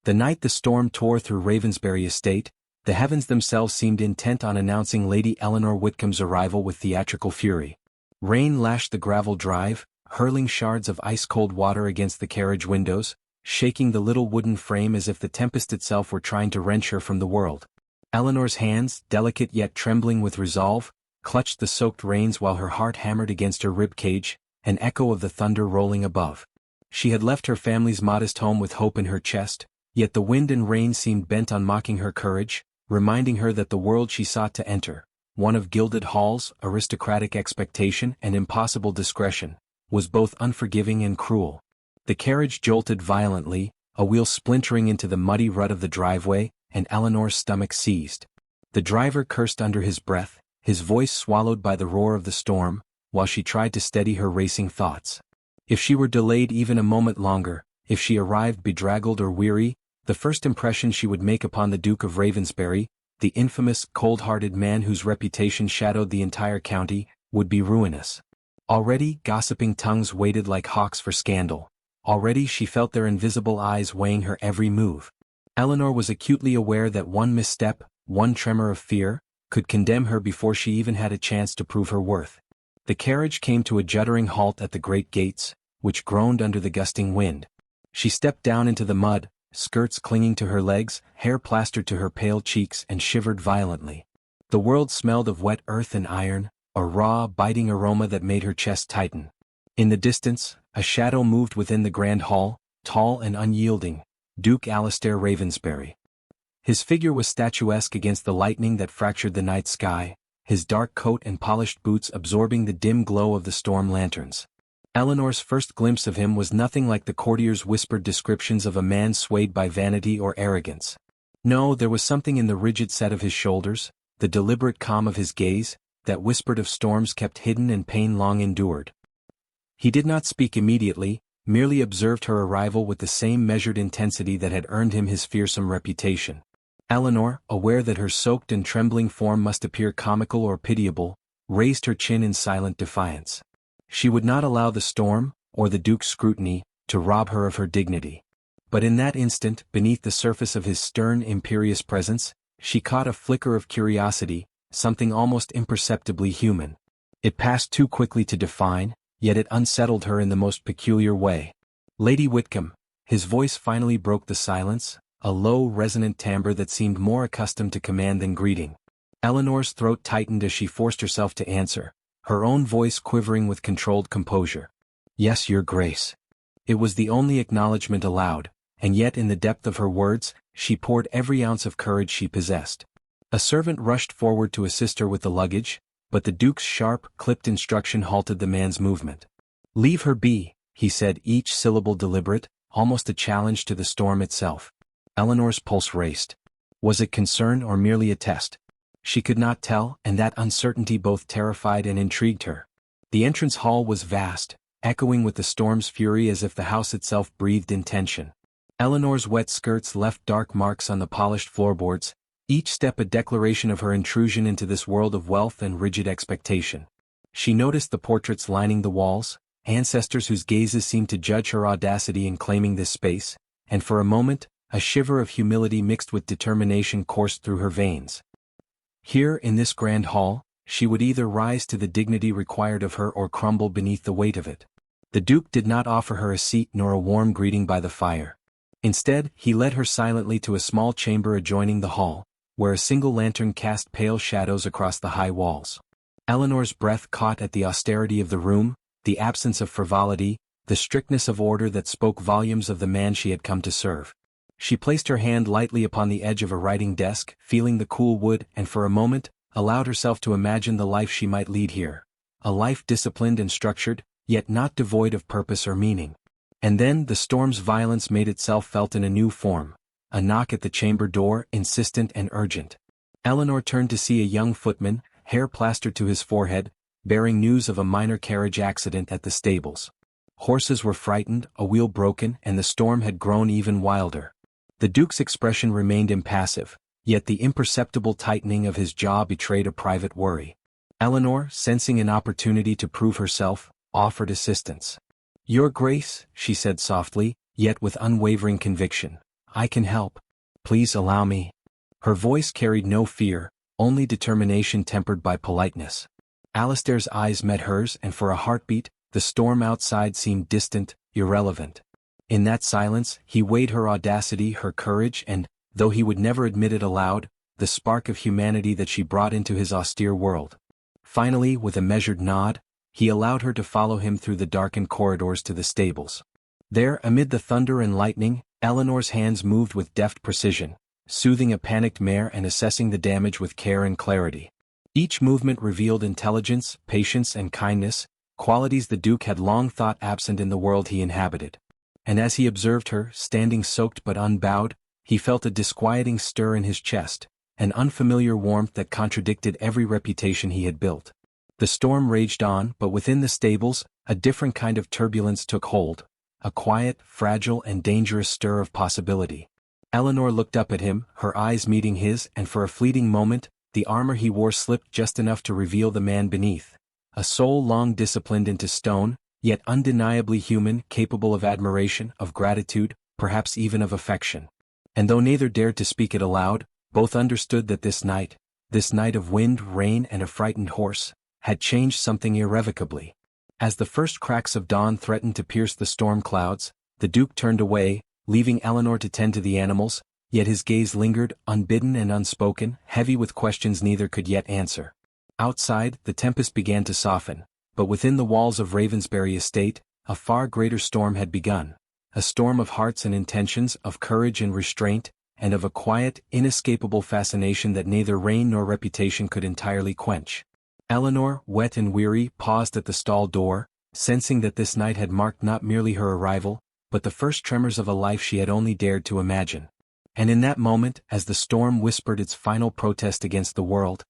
The night the storm tore through Ravensbury estate, the heavens themselves seemed intent on announcing Lady Eleanor Whitcombe's arrival with theatrical fury. Rain lashed the gravel drive, hurling shards of ice-cold water against the carriage windows, shaking the little wooden frame as if the tempest itself were trying to wrench her from the world. Eleanor's hands, delicate yet trembling with resolve, clutched the soaked reins while her heart hammered against her rib cage, an echo of the thunder rolling above. She had left her family's modest home with hope in her chest, yet the wind and rain seemed bent on mocking her courage, reminding her that the world she sought to enter, one of gilded halls, aristocratic expectation and impossible discretion, was both unforgiving and cruel. The carriage jolted violently, a wheel splintering into the muddy rut of the driveway, and Eleanor's stomach seized. The driver cursed under his breath, his voice swallowed by the roar of the storm, while she tried to steady her racing thoughts. If she were delayed even a moment longer, if she arrived bedraggled or weary, the first impression she would make upon the Duke of Ravensbury, the infamous, cold-hearted man whose reputation shadowed the entire county, would be ruinous. Already, gossiping tongues waited like hawks for scandal. Already she felt their invisible eyes weighing her every move. Eleanor was acutely aware that one misstep, one tremor of fear, could condemn her before she even had a chance to prove her worth. The carriage came to a juddering halt at the great gates, which groaned under the gusting wind. She stepped down into the mud, skirts clinging to her legs, hair plastered to her pale cheeks, and shivered violently. The world smelled of wet earth and iron, a raw, biting aroma that made her chest tighten. In the distance, a shadow moved within the grand hall, tall and unyielding, Duke Alistair Ravensbury. His figure was statuesque against the lightning that fractured the night sky, his dark coat and polished boots absorbing the dim glow of the storm lanterns. Eleanor's first glimpse of him was nothing like the courtiers' whispered descriptions of a man swayed by vanity or arrogance. No, there was something in the rigid set of his shoulders, the deliberate calm of his gaze, that whispered of storms kept hidden and pain long endured. He did not speak immediately, merely observed her arrival with the same measured intensity that had earned him his fearsome reputation. Eleanor, aware that her soaked and trembling form must appear comical or pitiable, raised her chin in silent defiance. She would not allow the storm, or the Duke's scrutiny, to rob her of her dignity. But in that instant, beneath the surface of his stern, imperious presence, she caught a flicker of curiosity, something almost imperceptibly human. It passed too quickly to define, yet it unsettled her in the most peculiar way. "Lady Whitcombe," his voice finally broke the silence, a low, resonant timbre that seemed more accustomed to command than greeting. Eleanor's throat tightened as she forced herself to answer, her own voice quivering with controlled composure. "Yes, Your Grace." It was the only acknowledgement allowed, and yet in the depth of her words, she poured every ounce of courage she possessed. A servant rushed forward to assist her with the luggage, but the Duke's sharp, clipped instruction halted the man's movement. "Leave her be," he said, each syllable deliberate, almost a challenge to the storm itself. Eleanor's pulse raced. Was it concern or merely a test? She could not tell, and that uncertainty both terrified and intrigued her. The entrance hall was vast, echoing with the storm's fury as if the house itself breathed in tension. Eleanor's wet skirts left dark marks on the polished floorboards, each step a declaration of her intrusion into this world of wealth and rigid expectation. She noticed the portraits lining the walls, ancestors whose gazes seemed to judge her audacity in claiming this space, and for a moment, a shiver of humility mixed with determination coursed through her veins. Here, in this grand hall, she would either rise to the dignity required of her or crumble beneath the weight of it. The Duke did not offer her a seat nor a warm greeting by the fire. Instead, he led her silently to a small chamber adjoining the hall, where a single lantern cast pale shadows across the high walls. Eleanor's breath caught at the austerity of the room, the absence of frivolity, the strictness of order that spoke volumes of the man she had come to serve. She placed her hand lightly upon the edge of a writing desk, feeling the cool wood, and for a moment, allowed herself to imagine the life she might lead here. A life disciplined and structured, yet not devoid of purpose or meaning. And then the storm's violence made itself felt in a new form. A knock at the chamber door, insistent and urgent. Eleanor turned to see a young footman, hair plastered to his forehead, bearing news of a minor carriage accident at the stables. Horses were frightened, a wheel broken, and the storm had grown even wilder. The Duke's expression remained impassive, yet the imperceptible tightening of his jaw betrayed a private worry. Eleanor, sensing an opportunity to prove herself, offered assistance. "Your Grace," she said softly, yet with unwavering conviction, I can help. Please allow me. Her voice carried no fear, only determination tempered by politeness. Alistair's eyes met hers, and for a heartbeat, the storm outside seemed distant, irrelevant. In that silence, he weighed her audacity, her courage, and, though he would never admit it aloud, the spark of humanity that she brought into his austere world. Finally, with a measured nod, he allowed her to follow him through the darkened corridors to the stables. There, amid the thunder and lightning, Eleanor's hands moved with deft precision, soothing a panicked mare and assessing the damage with care and clarity. Each movement revealed intelligence, patience, and kindness, qualities the Duke had long thought absent in the world he inhabited. And as he observed her, standing soaked but unbowed, he felt a disquieting stir in his chest, an unfamiliar warmth that contradicted every reputation he had built. The storm raged on, but within the stables, a different kind of turbulence took hold, a quiet, fragile, and dangerous stir of possibility. Eleanor looked up at him, her eyes meeting his, and for a fleeting moment, the armor he wore slipped just enough to reveal the man beneath, a soul long disciplined into stone, yet undeniably human, capable of admiration, of gratitude, perhaps even of affection. And though neither dared to speak it aloud, both understood that this night of wind, rain, and a frightened horse, had changed something irrevocably. As the first cracks of dawn threatened to pierce the storm clouds, the Duke turned away, leaving Eleanor to tend to the animals, yet his gaze lingered, unbidden and unspoken, heavy with questions neither could yet answer. Outside, the tempest began to soften, but within the walls of Ravensbury estate, a far greater storm had begun, a storm of hearts and intentions, of courage and restraint, and of a quiet, inescapable fascination that neither rain nor reputation could entirely quench. Eleanor, wet and weary, paused at the stall door, sensing that this night had marked not merely her arrival, but the first tremors of a life she had only dared to imagine. And in that moment, as the storm whispered its final protest against the world,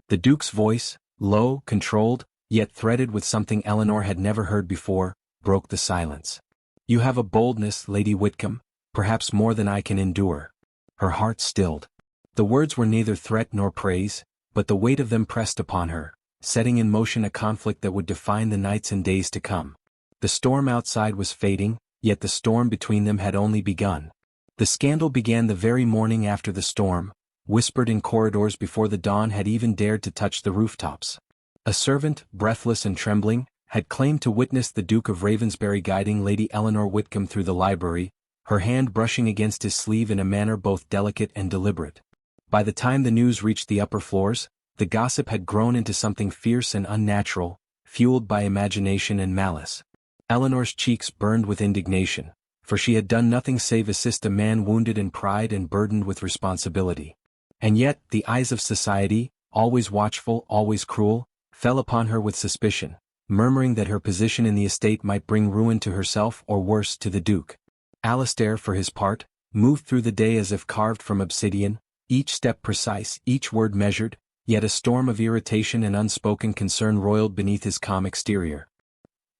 the Duke's voice, low, controlled, yet threaded with something Eleanor had never heard before, broke the silence. You have a boldness, Lady Whitcombe, perhaps more than I can endure. Her heart stilled. The words were neither threat nor praise, but the weight of them pressed upon her, setting in motion a conflict that would define the nights and days to come. The storm outside was fading, yet the storm between them had only begun. The scandal began the very morning after the storm, whispered in corridors before the dawn had even dared to touch the rooftops. A servant, breathless and trembling, had claimed to witness the Duke of Ravensbury guiding Lady Eleanor Whitcombe through the library, her hand brushing against his sleeve in a manner both delicate and deliberate. By the time the news reached the upper floors, the gossip had grown into something fierce and unnatural, fueled by imagination and malice. Eleanor's cheeks burned with indignation, for she had done nothing save assist a man wounded in pride and burdened with responsibility. And yet, the eyes of society, always watchful, always cruel, fell upon her with suspicion, murmuring that her position in the estate might bring ruin to herself or worse to the Duke. Alistair, for his part, moved through the day as if carved from obsidian, each step precise, each word measured, yet a storm of irritation and unspoken concern roiled beneath his calm exterior.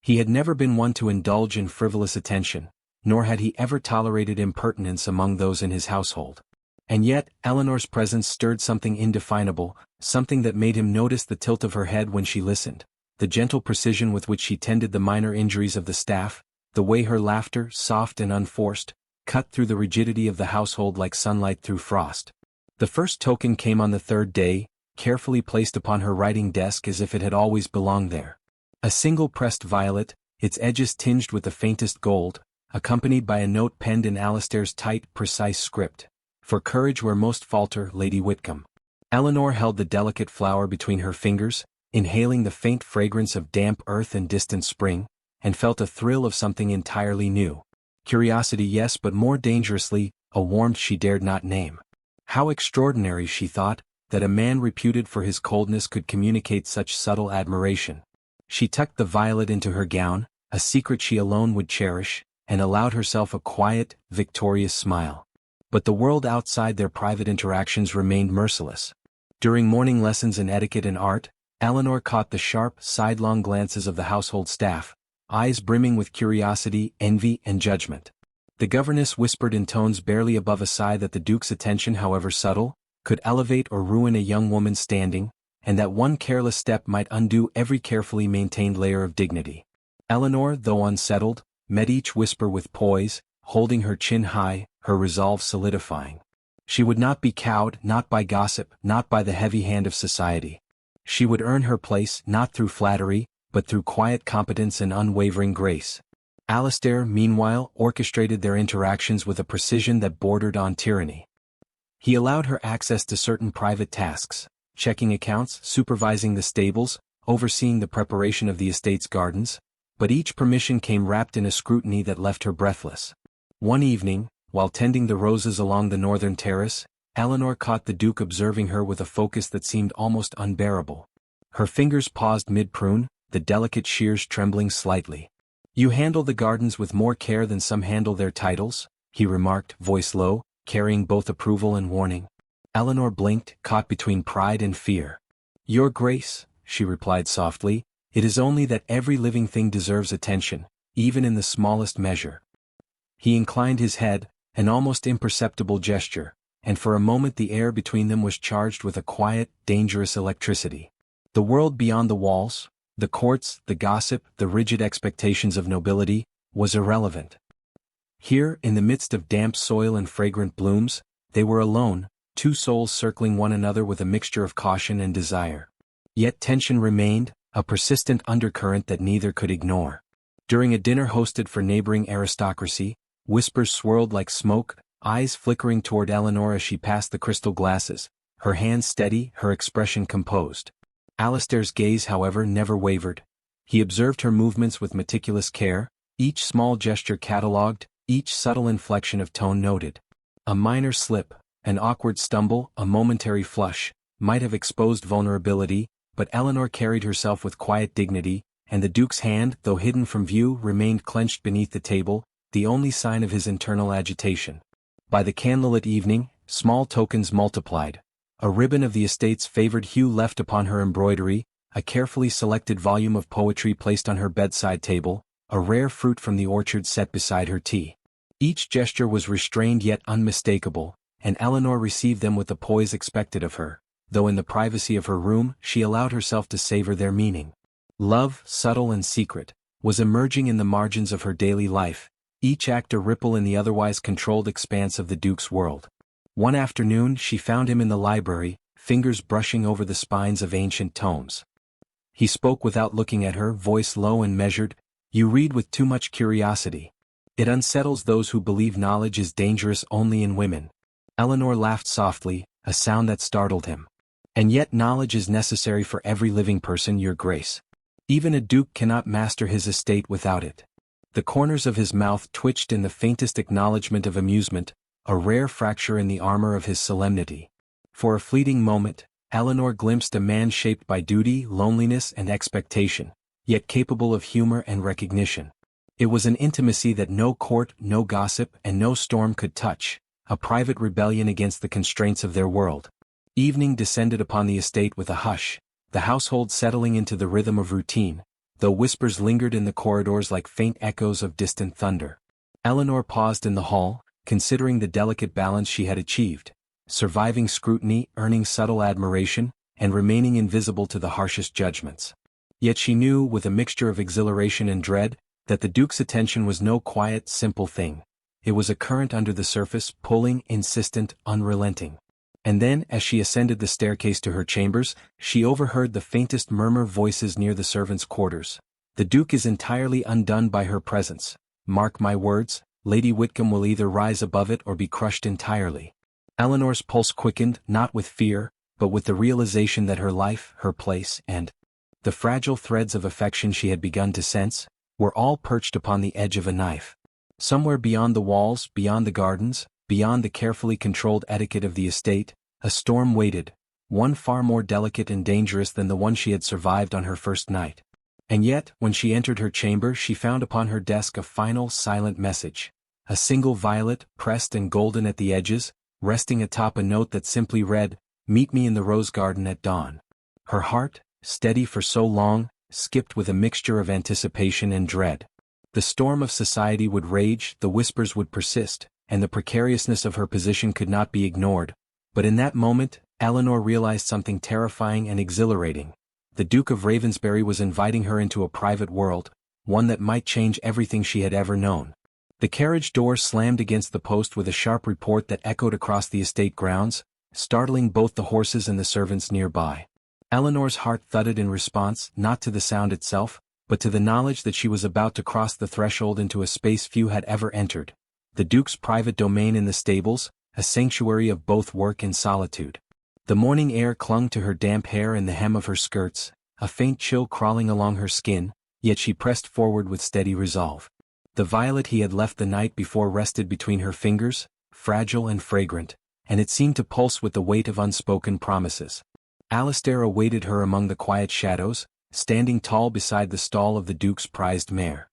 He had never been one to indulge in frivolous attention, nor had he ever tolerated impertinence among those in his household. And yet, Eleanor's presence stirred something indefinable, something that made him notice the tilt of her head when she listened, the gentle precision with which she tended the minor injuries of the staff, the way her laughter, soft and unforced, cut through the rigidity of the household like sunlight through frost. The first token came on the third day, carefully placed upon her writing desk as if it had always belonged there. A single pressed violet, its edges tinged with the faintest gold, accompanied by a note penned in Alistair's tight, precise script. For courage where most falter, Lady Whitcombe. Eleanor held the delicate flower between her fingers, inhaling the faint fragrance of damp earth and distant spring, and felt a thrill of something entirely new. Curiosity, yes, but more dangerously, a warmth she dared not name. How extraordinary, she thought, that a man reputed for his coldness could communicate such subtle admiration. She tucked the violet into her gown, a secret she alone would cherish, and allowed herself a quiet, victorious smile. But the world outside their private interactions remained merciless. During morning lessons in etiquette and art, Eleanor caught the sharp, sidelong glances of the household staff, eyes brimming with curiosity, envy, and judgment. The governess whispered in tones barely above a sigh that the Duke's attention, however subtle, could elevate or ruin a young woman's standing, and that one careless step might undo every carefully maintained layer of dignity. Eleanor, though unsettled, met each whisper with poise, holding her chin high, her resolve solidifying. She would not be cowed, not by gossip, not by the heavy hand of society. She would earn her place not through flattery, but through quiet competence and unwavering grace. Alistair, meanwhile, orchestrated their interactions with a precision that bordered on tyranny. He allowed her access to certain private tasks, checking accounts, supervising the stables, overseeing the preparation of the estate's gardens, but each permission came wrapped in a scrutiny that left her breathless. One evening, while tending the roses along the northern terrace, Eleanor caught the Duke observing her with a focus that seemed almost unbearable. Her fingers paused mid-prune, the delicate shears trembling slightly. "You handle the gardens with more care than some handle their titles," he remarked, voice low, carrying both approval and warning. Eleanor blinked, caught between pride and fear. "Your Grace," she replied softly, "it is only that every living thing deserves attention, even in the smallest measure." He inclined his head, an almost imperceptible gesture, and for a moment the air between them was charged with a quiet, dangerous electricity. The world beyond the walls, the courts, the gossip, the rigid expectations of nobility, was irrelevant. Here, in the midst of damp soil and fragrant blooms, they were alone, two souls circling one another with a mixture of caution and desire. Yet tension remained, a persistent undercurrent that neither could ignore. During a dinner hosted for neighboring aristocracy, whispers swirled like smoke, eyes flickering toward Eleanor as she passed the crystal glasses, her hands steady, her expression composed. Alistair's gaze, however, never wavered. He observed her movements with meticulous care, each small gesture catalogued, each subtle inflection of tone noted. A minor slip, an awkward stumble, a momentary flush, might have exposed vulnerability, but Eleanor carried herself with quiet dignity, and the Duke's hand, though hidden from view, remained clenched beneath the table, the only sign of his internal agitation. By the candlelit evening, small tokens multiplied. A ribbon of the estate's favored hue left upon her embroidery, a carefully selected volume of poetry placed on her bedside table, a rare fruit from the orchard set beside her tea. Each gesture was restrained yet unmistakable, and Eleanor received them with the poise expected of her, though in the privacy of her room she allowed herself to savor their meaning. Love, subtle and secret, was emerging in the margins of her daily life, each act a ripple in the otherwise controlled expanse of the Duke's world. One afternoon she found him in the library, fingers brushing over the spines of ancient tomes. He spoke without looking at her, voice low and measured, "You read with too much curiosity. It unsettles those who believe knowledge is dangerous only in women." Eleanor laughed softly, a sound that startled him. "And yet knowledge is necessary for every living person, Your Grace. Even a duke cannot master his estate without it." The corners of his mouth twitched in the faintest acknowledgement of amusement, a rare fracture in the armor of his solemnity. For a fleeting moment, Eleanor glimpsed a man shaped by duty, loneliness and expectation, yet capable of humor and recognition. It was an intimacy that no court, no gossip, and no storm could touch, a private rebellion against the constraints of their world. Evening descended upon the estate with a hush, the household settling into the rhythm of routine, though whispers lingered in the corridors like faint echoes of distant thunder. Eleanor paused in the hall, considering the delicate balance she had achieved, surviving scrutiny, earning subtle admiration, and remaining invisible to the harshest judgments. Yet she knew, with a mixture of exhilaration and dread, that the Duke's attention was no quiet, simple thing. It was a current under the surface, pulling, insistent, unrelenting. And then, as she ascended the staircase to her chambers, she overheard the faintest murmur voices near the servants' quarters. "The Duke is entirely undone by her presence. Mark my words, Lady Whitcombe will either rise above it or be crushed entirely." Eleanor's pulse quickened, not with fear, but with the realization that her life, her place, and the fragile threads of affection she had begun to sense, were all perched upon the edge of a knife. Somewhere beyond the walls, beyond the gardens, beyond the carefully controlled etiquette of the estate, a storm waited, one far more delicate and dangerous than the one she had survived on her first night. And yet, when she entered her chamber, she found upon her desk a final, silent message. A single violet, pressed and golden at the edges, resting atop a note that simply read, "Meet me in the rose garden at dawn." Her heart, steady for so long, skipped with a mixture of anticipation and dread. The storm of society would rage, the whispers would persist, and the precariousness of her position could not be ignored. But in that moment, Eleanor realized something terrifying and exhilarating. The Duke of Ravensbury was inviting her into a private world, one that might change everything she had ever known. The carriage door slammed against the post with a sharp report that echoed across the estate grounds, startling both the horses and the servants nearby. Eleanor's heart thudded in response, not to the sound itself, but to the knowledge that she was about to cross the threshold into a space few had ever entered. The Duke's private domain in the stables, a sanctuary of both work and solitude. The morning air clung to her damp hair and the hem of her skirts, a faint chill crawling along her skin, yet she pressed forward with steady resolve. The violet he had left the night before rested between her fingers, fragile and fragrant, and it seemed to pulse with the weight of unspoken promises. Alistair awaited her among the quiet shadows, standing tall beside the stall of the Duke's prized mare.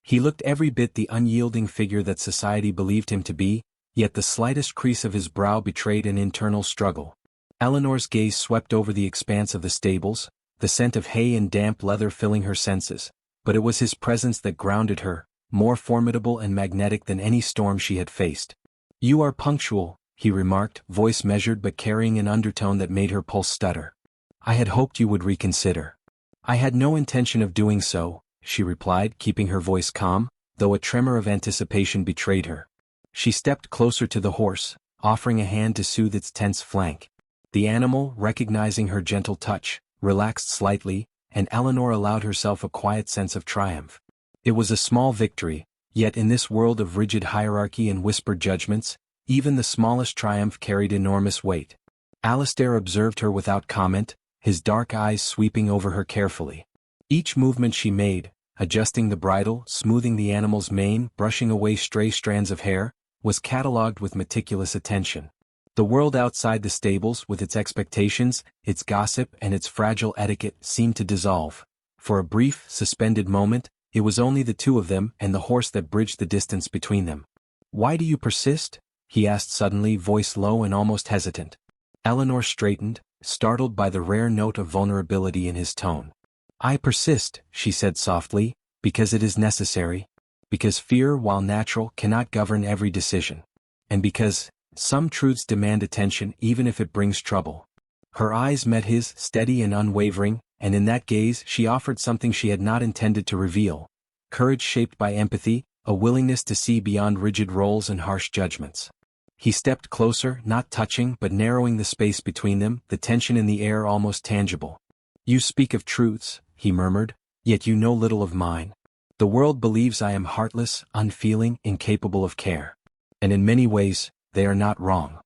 He looked every bit the unyielding figure that society believed him to be, yet the slightest crease of his brow betrayed an internal struggle. Eleanor's gaze swept over the expanse of the stables, the scent of hay and damp leather filling her senses, but it was his presence that grounded her, more formidable and magnetic than any storm she had faced. "You are punctual," he remarked, voice measured but carrying an undertone that made her pulse stutter. "I had hoped you would reconsider." "I had no intention of doing so," she replied, keeping her voice calm, though a tremor of anticipation betrayed her. She stepped closer to the horse, offering a hand to soothe its tense flank. The animal, recognizing her gentle touch, relaxed slightly, and Eleanor allowed herself a quiet sense of triumph. It was a small victory, yet in this world of rigid hierarchy and whispered judgments, even the smallest triumph carried enormous weight. Alistair observed her without comment, his dark eyes sweeping over her carefully. Each movement she made, adjusting the bridle, smoothing the animal's mane, brushing away stray strands of hair, was catalogued with meticulous attention. The world outside the stables, with its expectations, its gossip and its fragile etiquette, seemed to dissolve. For a brief, suspended moment, it was only the two of them and the horse that bridged the distance between them. "Why do you persist?" he asked suddenly, voice low and almost hesitant. Eleanor straightened, startled by the rare note of vulnerability in his tone. "I persist," she said softly, "because it is necessary. Because fear, while natural, cannot govern every decision. And because some truths demand attention even if it brings trouble." Her eyes met his, steady and unwavering, and in that gaze she offered something she had not intended to reveal: courage shaped by empathy, a willingness to see beyond rigid roles and harsh judgments. He stepped closer, not touching but narrowing the space between them, the tension in the air almost tangible. "You speak of truths," he murmured, "yet you know little of mine. The world believes I am heartless, unfeeling, incapable of care. And in many ways, they are not wrong."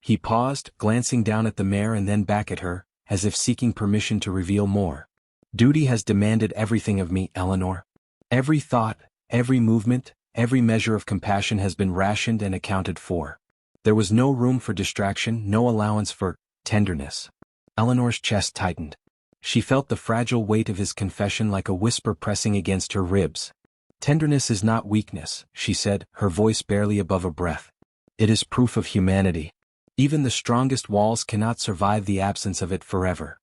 He paused, glancing down at the mare and then back at her, as if seeking permission to reveal more. "Duty has demanded everything of me, Eleanor. Every thought, every movement, every measure of compassion has been rationed and accounted for. There was no room for distraction, no allowance for tenderness." Eleanor's chest tightened. She felt the fragile weight of his confession like a whisper pressing against her ribs. "Tenderness is not weakness," she said, her voice barely above a breath. "It is proof of humanity. Even the strongest walls cannot survive the absence of it forever."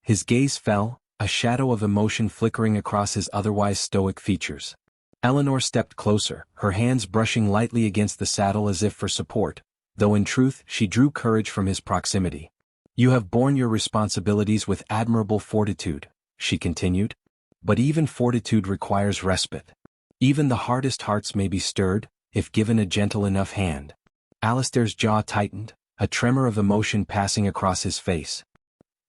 His gaze fell, a shadow of emotion flickering across his otherwise stoic features. Eleanor stepped closer, her hands brushing lightly against the saddle as if for support, though in truth she drew courage from his proximity. "You have borne your responsibilities with admirable fortitude," she continued. "But even fortitude requires respite. Even the hardest hearts may be stirred, if given a gentle enough hand." Alistair's jaw tightened, a tremor of emotion passing across his face.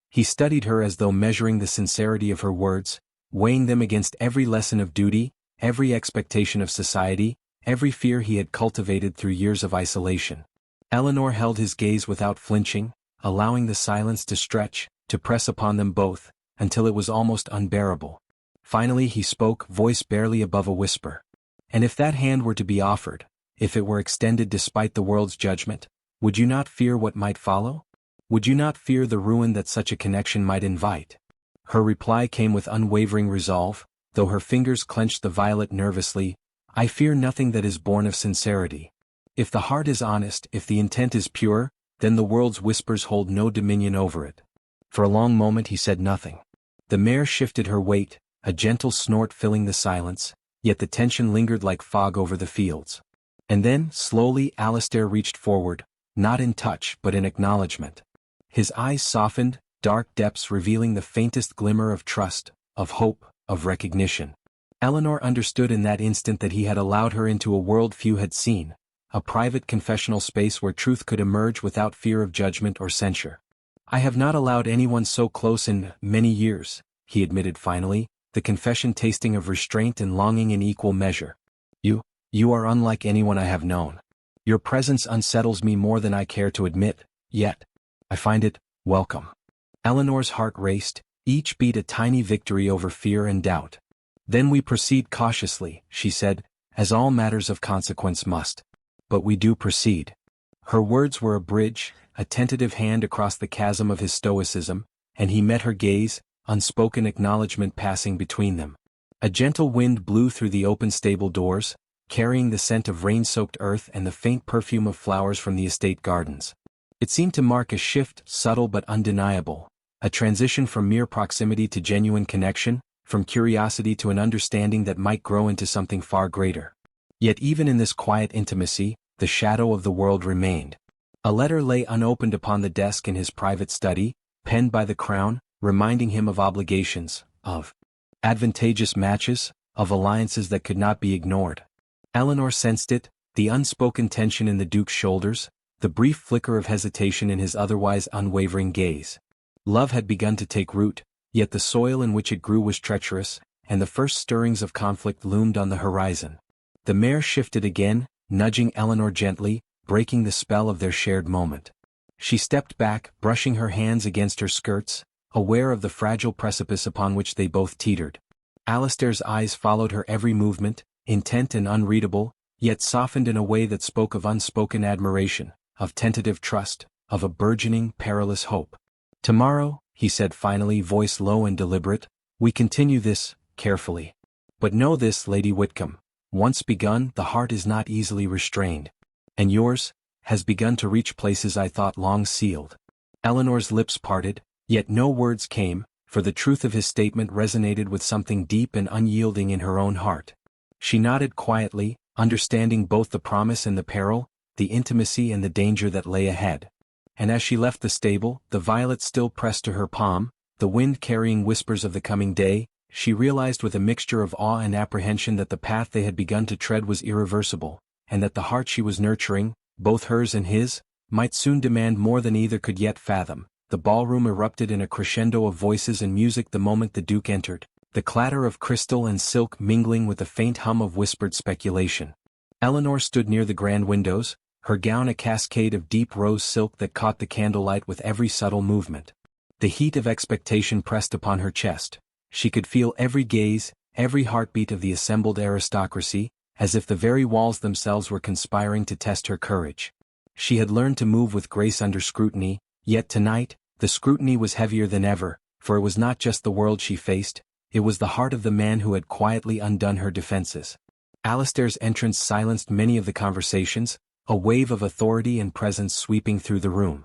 He studied her as though measuring the sincerity of her words, weighing them against every lesson of duty, every expectation of society, every fear he had cultivated through years of isolation. Eleanor held his gaze without flinching, allowing the silence to stretch, to press upon them both, until it was almost unbearable. Finally he spoke, voice barely above a whisper. "And if that hand were to be offered, if it were extended despite the world's judgment, would you not fear what might follow? Would you not fear the ruin that such a connection might invite?" Her reply came with unwavering resolve, though her fingers clenched the violet nervously. "I fear nothing that is born of sincerity. If the heart is honest, if the intent is pure, then the world's whispers hold no dominion over it." For a long moment he said nothing. The mare shifted her weight, a gentle snort filling the silence, yet the tension lingered like fog over the fields. And then, slowly, Alistair reached forward, not in touch but in acknowledgement. His eyes softened, dark depths revealing the faintest glimmer of trust, of hope, of recognition. Eleanor understood in that instant that he had allowed her into a world few had seen, a private confessional space where truth could emerge without fear of judgment or censure. "I have not allowed anyone so close in many years," he admitted finally, the confession tasting of restraint and longing in equal measure. You are unlike anyone I have known. Your presence unsettles me more than I care to admit, yet I find it welcome." Eleanor's heart raced, each beat a tiny victory over fear and doubt. "Then we proceed cautiously," she said, "as all matters of consequence must. But we do proceed." Her words were a bridge, a tentative hand across the chasm of his stoicism, and he met her gaze, unspoken acknowledgment passing between them. A gentle wind blew through the open stable doors, carrying the scent of rain-soaked earth and the faint perfume of flowers from the estate gardens. It seemed to mark a shift, subtle but undeniable, a transition from mere proximity to genuine connection, from curiosity to an understanding that might grow into something far greater. Yet even in this quiet intimacy, the shadow of the world remained. A letter lay unopened upon the desk in his private study, penned by the Crown, reminding him of obligations, of advantageous matches, of alliances that could not be ignored. Eleanor sensed it, the unspoken tension in the Duke's shoulders, the brief flicker of hesitation in his otherwise unwavering gaze. Love had begun to take root, yet the soil in which it grew was treacherous, and the first stirrings of conflict loomed on the horizon. The mare shifted again, nudging Eleanor gently, breaking the spell of their shared moment. She stepped back, brushing her hands against her skirts, aware of the fragile precipice upon which they both teetered. Alistair's eyes followed her every movement, intent and unreadable, yet softened in a way that spoke of unspoken admiration, of tentative trust, of a burgeoning, perilous hope. "Tomorrow," he said finally, voice low and deliberate, "we continue this, carefully. But know this, Lady Whitcombe, once begun, the heart is not easily restrained. And yours has begun to reach places I thought long sealed." Eleanor's lips parted, yet no words came, for the truth of his statement resonated with something deep and unyielding in her own heart. She nodded quietly, understanding both the promise and the peril, the intimacy and the danger that lay ahead. And as she left the stable, the violet still pressed to her palm, the wind carrying whispers of the coming day, she realized with a mixture of awe and apprehension that the path they had begun to tread was irreversible, and that the heart she was nurturing, both hers and his, might soon demand more than either could yet fathom. The ballroom erupted in a crescendo of voices and music the moment the Duke entered, the clatter of crystal and silk mingling with the faint hum of whispered speculation. Eleanor stood near the grand windows, her gown a cascade of deep rose silk that caught the candlelight with every subtle movement. The heat of expectation pressed upon her chest. She could feel every gaze, every heartbeat of the assembled aristocracy, as if the very walls themselves were conspiring to test her courage. She had learned to move with grace under scrutiny, yet tonight, the scrutiny was heavier than ever, for it was not just the world she faced, it was the heart of the man who had quietly undone her defenses. Alistair's entrance silenced many of the conversations, a wave of authority and presence sweeping through the room.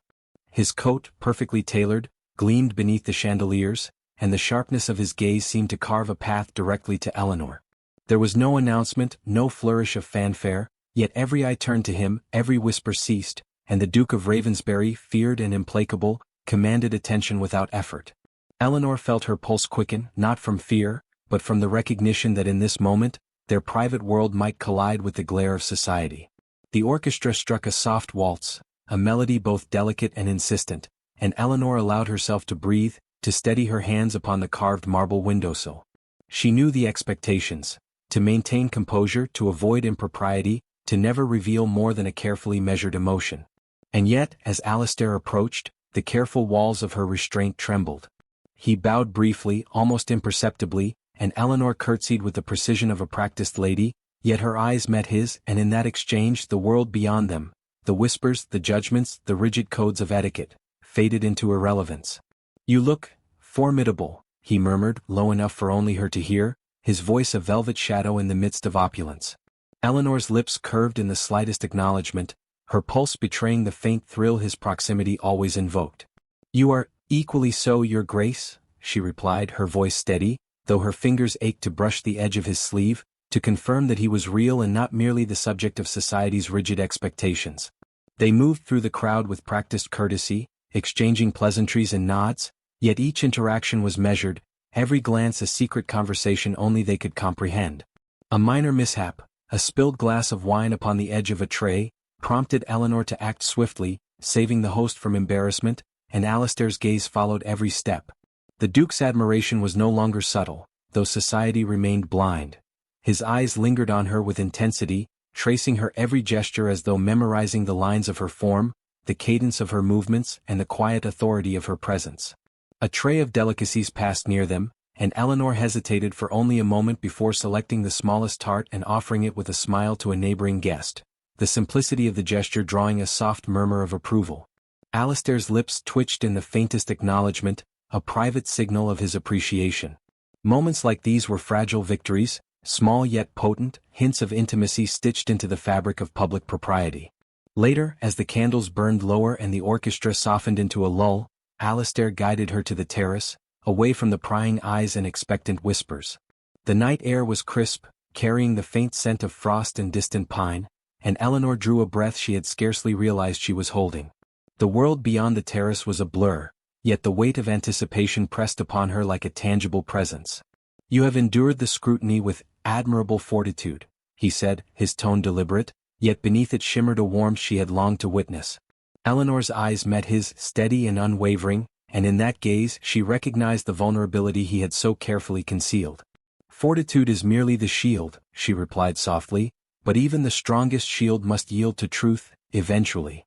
His coat, perfectly tailored, gleamed beneath the chandeliers, and the sharpness of his gaze seemed to carve a path directly to Eleanor. There was no announcement, no flourish of fanfare, yet every eye turned to him, every whisper ceased, and the Duke of Ravensbury, feared and implacable, commanded attention without effort. Eleanor felt her pulse quicken, not from fear, but from the recognition that in this moment, their private world might collide with the glare of society. The orchestra struck a soft waltz, a melody both delicate and insistent, and Eleanor allowed herself to breathe, to steady her hands upon the carved marble windowsill. She knew the expectations: to maintain composure, to avoid impropriety, to never reveal more than a carefully measured emotion. And yet, as Alistair approached, the careful walls of her restraint trembled. He bowed briefly, almost imperceptibly, and Eleanor curtsied with the precision of a practiced lady, yet her eyes met his, and in that exchange the world beyond them, the whispers, the judgments, the rigid codes of etiquette, faded into irrelevance. "You look formidable," he murmured, low enough for only her to hear, his voice a velvet shadow in the midst of opulence. Eleanor's lips curved in the slightest acknowledgement, her pulse betraying the faint thrill his proximity always invoked. "You are equally so, Your Grace," she replied, her voice steady, though her fingers ached to brush the edge of his sleeve, to confirm that he was real and not merely the subject of society's rigid expectations. They moved through the crowd with practiced courtesy, exchanging pleasantries and nods, yet each interaction was measured, every glance a secret conversation only they could comprehend. A minor mishap, a spilled glass of wine upon the edge of a tray, prompted Eleanor to act swiftly, saving the host from embarrassment, and Alistair's gaze followed every step. The Duke's admiration was no longer subtle, though society remained blind. His eyes lingered on her with intensity, tracing her every gesture as though memorizing the lines of her form, the cadence of her movements, and the quiet authority of her presence. A tray of delicacies passed near them, and Eleanor hesitated for only a moment before selecting the smallest tart and offering it with a smile to a neighboring guest, the simplicity of the gesture drawing a soft murmur of approval. Alistair's lips twitched in the faintest acknowledgement, a private signal of his appreciation. Moments like these were fragile victories, small yet potent, hints of intimacy stitched into the fabric of public propriety. Later, as the candles burned lower and the orchestra softened into a lull, Alistair guided her to the terrace, away from the prying eyes and expectant whispers. The night air was crisp, carrying the faint scent of frost and distant pine, and Eleanor drew a breath she had scarcely realized she was holding. The world beyond the terrace was a blur, yet the weight of anticipation pressed upon her like a tangible presence. "You have endured the scrutiny with admirable fortitude," he said, his tone deliberate, yet beneath it shimmered a warmth she had longed to witness. Eleanor's eyes met his, steady and unwavering, and in that gaze she recognized the vulnerability he had so carefully concealed. "Fortitude is merely the shield," she replied softly, "but even the strongest shield must yield to truth, eventually."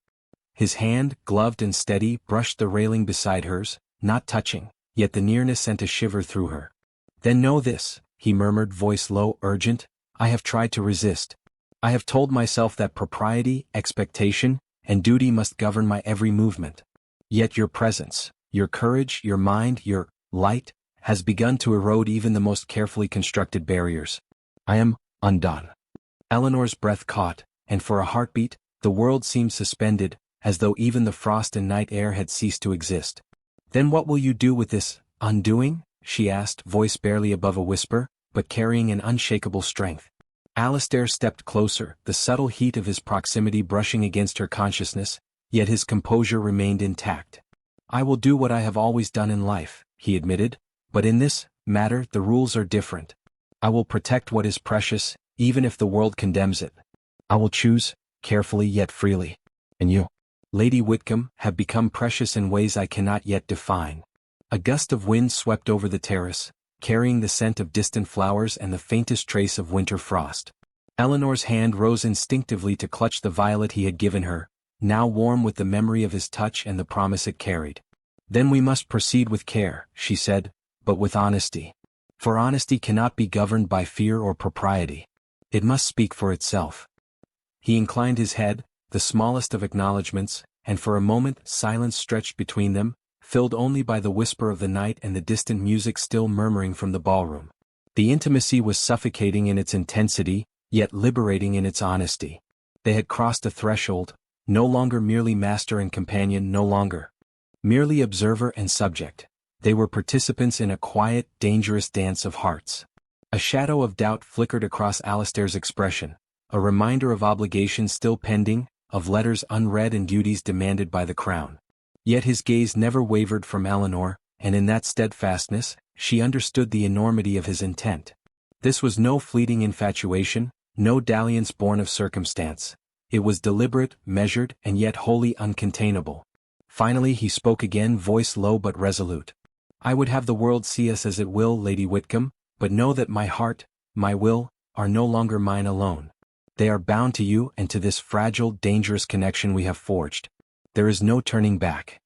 His hand, gloved and steady, brushed the railing beside hers, not touching, yet the nearness sent a shiver through her. "Then know this," he murmured, voice low, urgent, "I have tried to resist. I have told myself that propriety, expectation, and duty must govern my every movement. Yet your presence, your courage, your mind, your light, has begun to erode even the most carefully constructed barriers. I am undone." Eleanor's breath caught, and for a heartbeat, the world seemed suspended, as though even the frost and night air had ceased to exist. "Then what will you do with this undoing?" she asked, voice barely above a whisper, but carrying an unshakable strength. Alistair stepped closer, the subtle heat of his proximity brushing against her consciousness, yet his composure remained intact. "I will do what I have always done in life," he admitted, "but in this matter the rules are different. I will protect what is precious, even if the world condemns it. I will choose, carefully yet freely. And you, Lady Whitcombe, have become precious in ways I cannot yet define." A gust of wind swept over the terrace, carrying the scent of distant flowers and the faintest trace of winter frost. Eleanor's hand rose instinctively to clutch the violet he had given her, now warm with the memory of his touch and the promise it carried. "Then we must proceed with care," she said, "but with honesty. For honesty cannot be governed by fear or propriety. It must speak for itself." He inclined his head, the smallest of acknowledgments, and for a moment silence stretched between them, filled only by the whisper of the night and the distant music still murmuring from the ballroom. The intimacy was suffocating in its intensity, yet liberating in its honesty. They had crossed a threshold, no longer merely master and companion, no longer merely observer and subject. They were participants in a quiet, dangerous dance of hearts. A shadow of doubt flickered across Alistair's expression, a reminder of obligations still pending, of letters unread and duties demanded by the crown. Yet his gaze never wavered from Eleanor, and in that steadfastness, she understood the enormity of his intent. This was no fleeting infatuation, no dalliance born of circumstance. It was deliberate, measured, and yet wholly uncontainable. Finally he spoke again, voice low but resolute. "I would have the world see us as it will, Lady Whitcombe, but know that my heart, my will, are no longer mine alone. They are bound to you and to this fragile, dangerous connection we have forged. There is no turning back."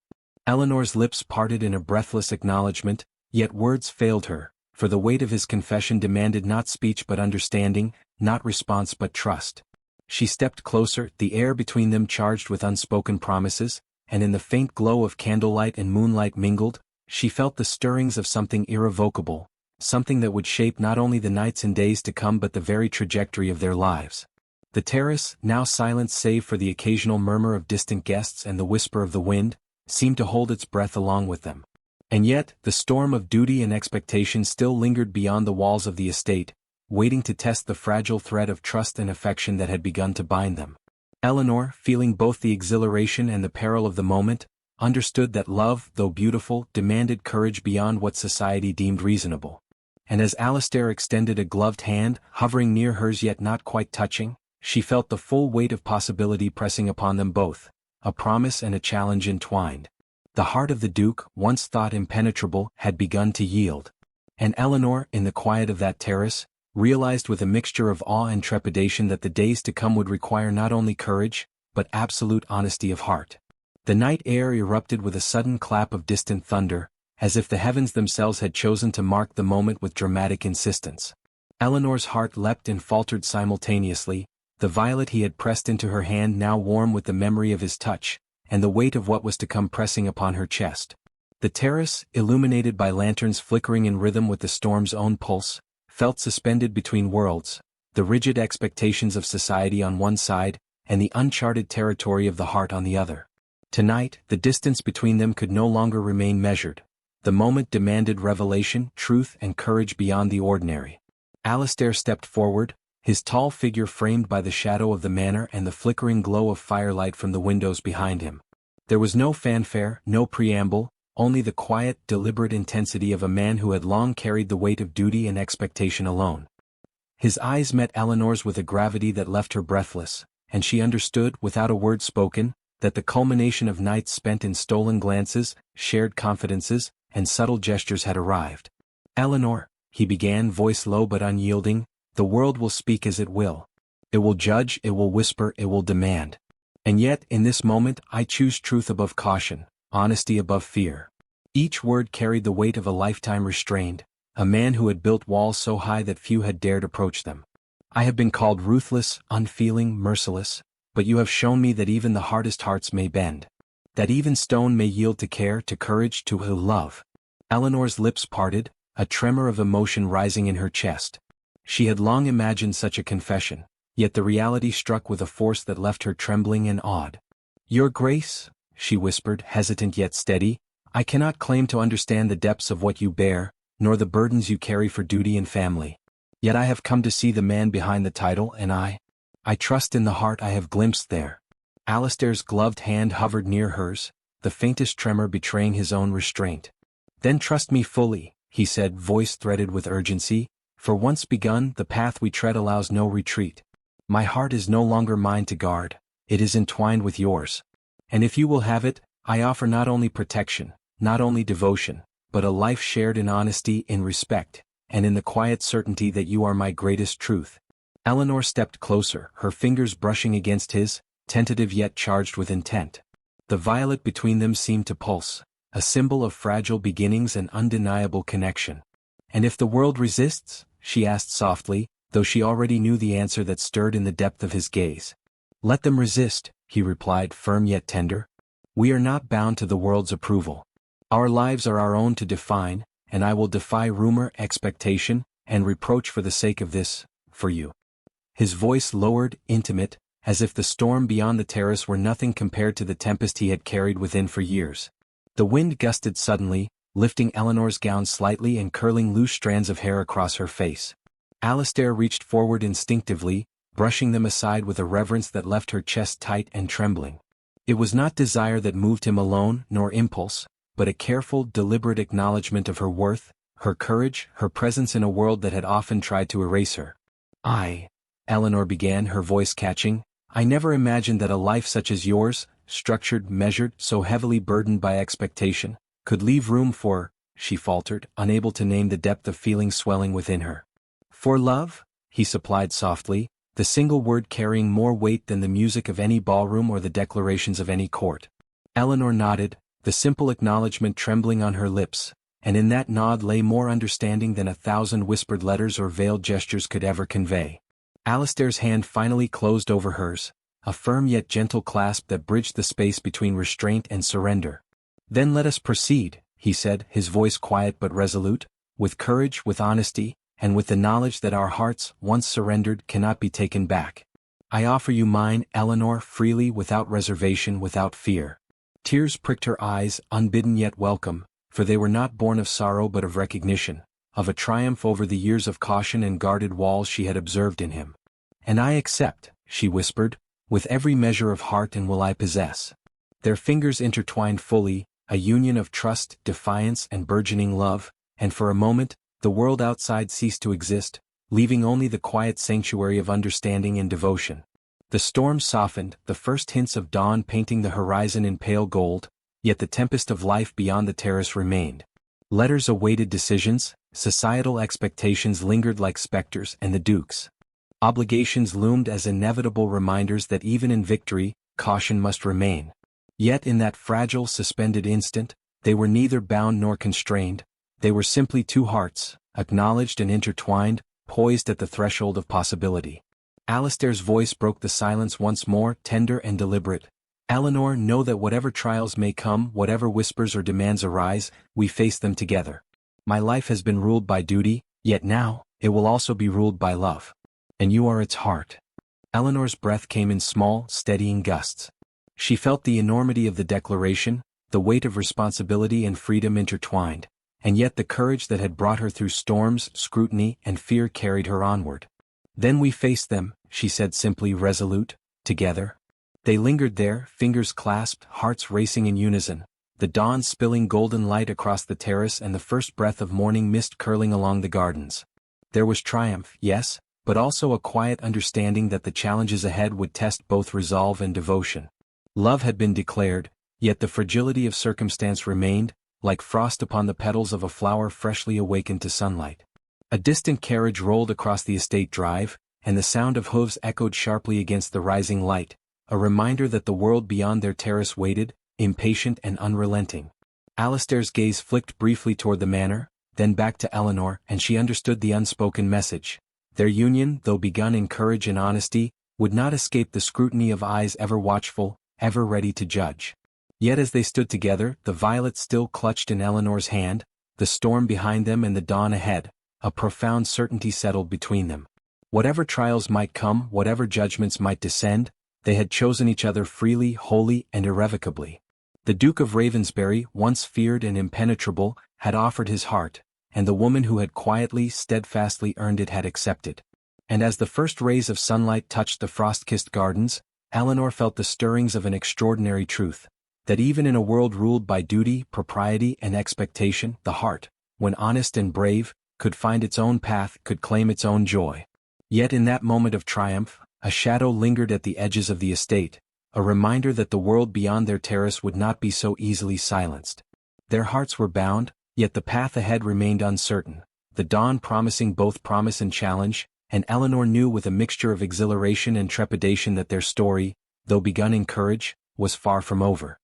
Eleanor's lips parted in a breathless acknowledgement, yet words failed her, for the weight of his confession demanded not speech but understanding, not response but trust. She stepped closer, the air between them charged with unspoken promises, and in the faint glow of candlelight and moonlight mingled, she felt the stirrings of something irrevocable, something that would shape not only the nights and days to come but the very trajectory of their lives. The terrace, now silent save for the occasional murmur of distant guests and the whisper of the wind, seemed to hold its breath along with them. And yet, the storm of duty and expectation still lingered beyond the walls of the estate, waiting to test the fragile thread of trust and affection that had begun to bind them. Eleanor, feeling both the exhilaration and the peril of the moment, understood that love, though beautiful, demanded courage beyond what society deemed reasonable. And as Alistair extended a gloved hand, hovering near hers yet not quite touching, she felt the full weight of possibility pressing upon them both, a promise and a challenge entwined. The heart of the Duke, once thought impenetrable, had begun to yield. And Eleanor, in the quiet of that terrace, realized with a mixture of awe and trepidation that the days to come would require not only courage, but absolute honesty of heart. The night air erupted with a sudden clap of distant thunder, as if the heavens themselves had chosen to mark the moment with dramatic insistence. Eleanor's heart leapt and faltered simultaneously, the violet he had pressed into her hand now warm with the memory of his touch, and the weight of what was to come pressing upon her chest. The terrace, illuminated by lanterns flickering in rhythm with the storm's own pulse, felt suspended between worlds, the rigid expectations of society on one side, and the uncharted territory of the heart on the other. Tonight, the distance between them could no longer remain measured. The moment demanded revelation, truth, and courage beyond the ordinary. Alistair stepped forward, his tall figure framed by the shadow of the manor and the flickering glow of firelight from the windows behind him. There was no fanfare, no preamble, only the quiet, deliberate intensity of a man who had long carried the weight of duty and expectation alone. His eyes met Eleanor's with a gravity that left her breathless, and she understood, without a word spoken, that the culmination of nights spent in stolen glances, shared confidences, and subtle gestures had arrived. "Eleanor," he began, voice low but unyielding, "the world will speak as it will. It will judge, it will whisper, it will demand. And yet, in this moment, I choose truth above caution, honesty above fear." Each word carried the weight of a lifetime restrained, a man who had built walls so high that few had dared approach them. "I have been called ruthless, unfeeling, merciless, but you have shown me that even the hardest hearts may bend. That even stone may yield to care, to courage, to love." Eleanor's lips parted, a tremor of emotion rising in her chest. She had long imagined such a confession, yet the reality struck with a force that left her trembling and awed. "Your Grace," she whispered, hesitant yet steady, "I cannot claim to understand the depths of what you bear, nor the burdens you carry for duty and family. Yet I have come to see the man behind the title, and I trust in the heart I have glimpsed there." Alistair's gloved hand hovered near hers, the faintest tremor betraying his own restraint. "Then trust me fully," he said, voice threaded with urgency, "for once begun, the path we tread allows no retreat. My heart is no longer mine to guard, it is entwined with yours. And if you will have it, I offer not only protection, not only devotion, but a life shared in honesty, in respect, and in the quiet certainty that you are my greatest truth." Eleanor stepped closer, her fingers brushing against his, tentative yet charged with intent. The violet between them seemed to pulse, a symbol of fragile beginnings and undeniable connection. "And if the world resists?" she asked softly, though she already knew the answer that stirred in the depth of his gaze. "Let them resist," he replied, firm yet tender. "We are not bound to the world's approval. Our lives are our own to define, and I will defy rumor, expectation, and reproach for the sake of this, for you." His voice lowered, intimate, as if the storm beyond the terrace were nothing compared to the tempest he had carried within for years. The wind gusted suddenly, lifting Eleanor's gown slightly and curling loose strands of hair across her face. Alistair reached forward instinctively, brushing them aside with a reverence that left her chest tight and trembling. It was not desire that moved him alone, nor impulse, but a careful, deliberate acknowledgement of her worth, her courage, her presence in a world that had often tried to erase her. Eleanor began, her voice catching, "I never imagined that a life such as yours, structured, measured, so heavily burdened by expectation, could leave room for," she faltered, unable to name the depth of feeling swelling within her. "For love?" he supplied softly, the single word carrying more weight than the music of any ballroom or the declarations of any court. Eleanor nodded, the simple acknowledgement trembling on her lips, and in that nod lay more understanding than 1,000 whispered letters or veiled gestures could ever convey. Alistair's hand finally closed over hers, a firm yet gentle clasp that bridged the space between restraint and surrender. "Then let us proceed," he said, his voice quiet but resolute, "with courage, with honesty, and with the knowledge that our hearts, once surrendered, cannot be taken back. I offer you mine, Eleanor, freely, without reservation, without fear." Tears pricked her eyes, unbidden yet welcome, for they were not born of sorrow but of recognition, of a triumph over the years of caution and guarded walls she had observed in him. "And I accept," she whispered, "with every measure of heart and will I possess." Their fingers intertwined fully, a union of trust, defiance, and burgeoning love, and for a moment, the world outside ceased to exist, leaving only the quiet sanctuary of understanding and devotion. The storm softened, the first hints of dawn painting the horizon in pale gold, yet the tempest of life beyond the terrace remained. Letters awaited decisions, societal expectations lingered like specters, and the Duke's obligations loomed as inevitable reminders that even in victory, caution must remain. Yet in that fragile, suspended instant, they were neither bound nor constrained, they were simply two hearts, acknowledged and intertwined, poised at the threshold of possibility. Alistair's voice broke the silence once more, tender and deliberate. "Eleanor, know that whatever trials may come, whatever whispers or demands arise, we face them together. My life has been ruled by duty, yet now, it will also be ruled by love. And you are its heart." Eleanor's breath came in small, steadying gusts. She felt the enormity of the declaration, the weight of responsibility and freedom intertwined, and yet the courage that had brought her through storms, scrutiny, and fear carried her onward. "Then we faced them," she said simply, resolute, "together." They lingered there, fingers clasped, hearts racing in unison, the dawn spilling golden light across the terrace and the first breath of morning mist curling along the gardens. There was triumph, yes, but also a quiet understanding that the challenges ahead would test both resolve and devotion. Love had been declared, yet the fragility of circumstance remained, like frost upon the petals of a flower freshly awakened to sunlight. A distant carriage rolled across the estate drive, and the sound of hooves echoed sharply against the rising light, a reminder that the world beyond their terrace waited, impatient and unrelenting. Alistair's gaze flicked briefly toward the manor, then back to Eleanor, and she understood the unspoken message. Their union, though begun in courage and honesty, would not escape the scrutiny of eyes ever watchful, ever ready to judge. Yet as they stood together, the violet still clutched in Eleanor's hand, the storm behind them and the dawn ahead, a profound certainty settled between them. Whatever trials might come, whatever judgments might descend, they had chosen each other freely, wholly, and irrevocably. The Duke of Ravensbury, once feared and impenetrable, had offered his heart, and the woman who had quietly, steadfastly earned it had accepted. And as the first rays of sunlight touched the frost-kissed gardens, Eleanor felt the stirrings of an extraordinary truth, that even in a world ruled by duty, propriety, and expectation, the heart, when honest and brave, could find its own path, could claim its own joy. Yet in that moment of triumph, a shadow lingered at the edges of the estate, a reminder that the world beyond their terrace would not be so easily silenced. Their hearts were bound, yet the path ahead remained uncertain, the dawn promising both promise and challenge, and Eleanor knew with a mixture of exhilaration and trepidation that their story, though begun in courage, was far from over.